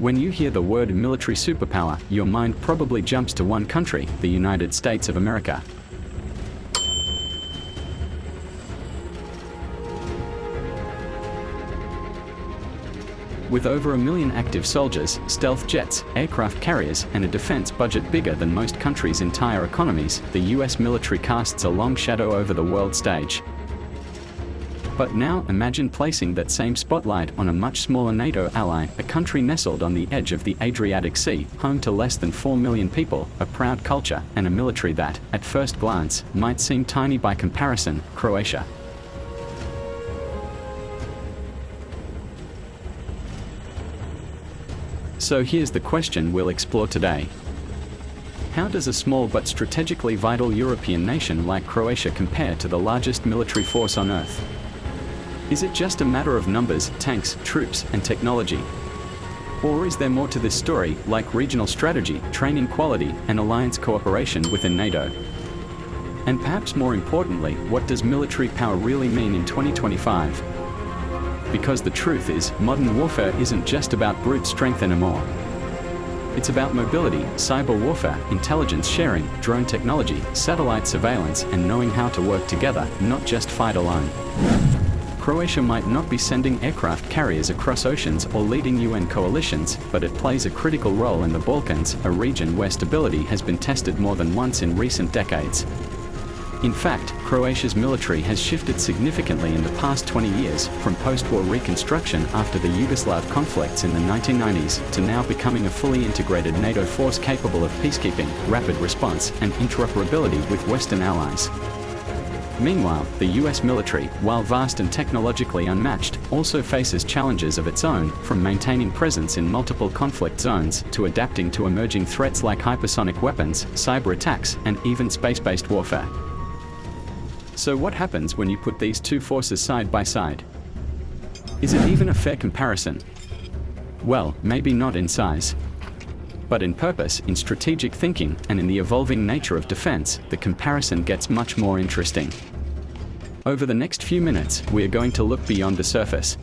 When you hear the word military superpower, your mind probably jumps to one country, the United States of America. With over 1 million active soldiers, stealth jets, aircraft carriers, and a defense budget bigger than most countries' entire economies, the US military casts a long shadow over the world stage. But now imagine placing that same spotlight on a much smaller NATO ally, a country nestled on the edge of the Adriatic Sea, home to less than 4 million people, a proud culture, and a military that, at first glance, might seem tiny by comparison, Croatia. So here's the question we'll explore today. How does a small but strategically vital European nation like Croatia compare to the largest military force on Earth? Is it just a matter of numbers, tanks, troops, and technology? Or is there more to this story, like regional strategy, training quality, and alliance cooperation within NATO? And perhaps more importantly, what does military power really mean in 2025? Because the truth is, modern warfare isn't just about brute strength anymore. It's about mobility, cyber warfare, intelligence sharing, drone technology, satellite surveillance, and knowing how to work together, not just fight alone. Croatia might not be sending aircraft carriers across oceans or leading UN coalitions, but it plays a critical role in the Balkans, a region where stability has been tested more than once in recent decades. In fact, Croatia's military has shifted significantly in the past 20 years, from post-war reconstruction after the Yugoslav conflicts in the 1990s, to now becoming a fully integrated NATO force capable of peacekeeping, rapid response, and interoperability with Western allies. Meanwhile, the US military, while vast and technologically unmatched, also faces challenges of its own, from maintaining presence in multiple conflict zones, to adapting to emerging threats like hypersonic weapons, cyber attacks, and even space-based warfare. So what happens when you put these two forces side by side? Is it even a fair comparison? Well, maybe not in size. But in purpose, in strategic thinking, and in the evolving nature of defense, the comparison gets much more interesting. Over the next few minutes, we are going to look beyond the surface.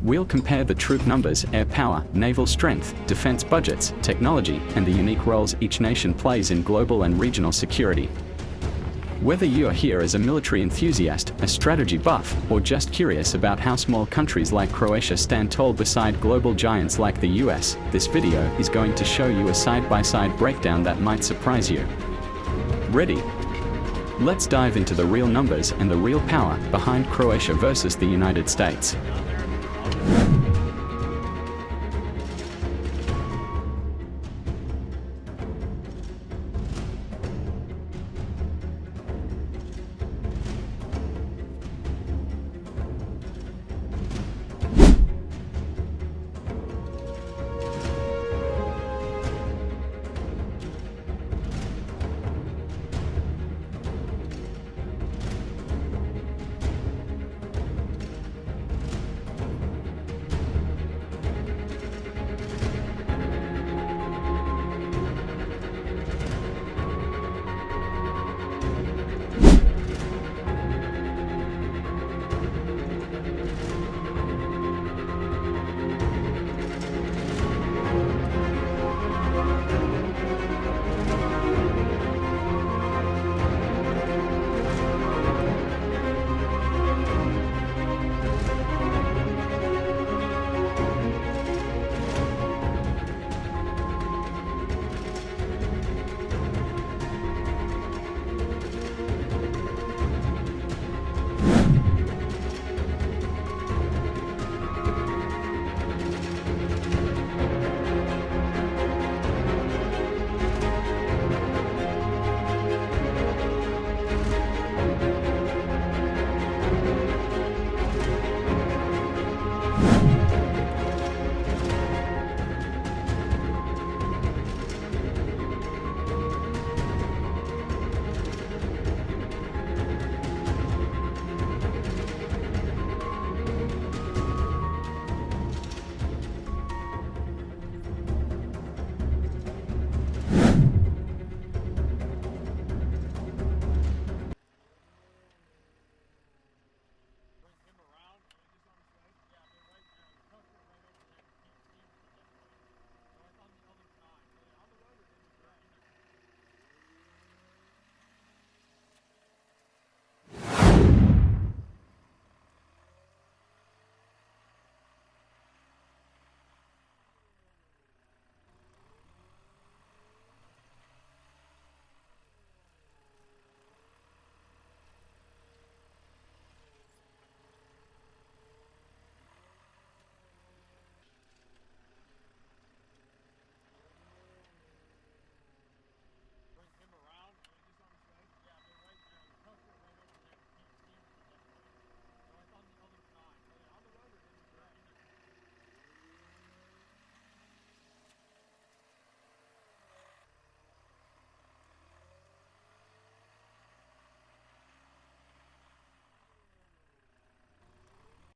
We'll compare the troop numbers, air power, naval strength, defense budgets, technology, and the unique roles each nation plays in global and regional security. Whether you are here as a military enthusiast, a strategy buff, or just curious about how small countries like Croatia stand tall beside global giants like the US, this video is going to show you a side-by-side breakdown that might surprise you. Ready? Let's dive into the real numbers and the real power behind Croatia versus the United States.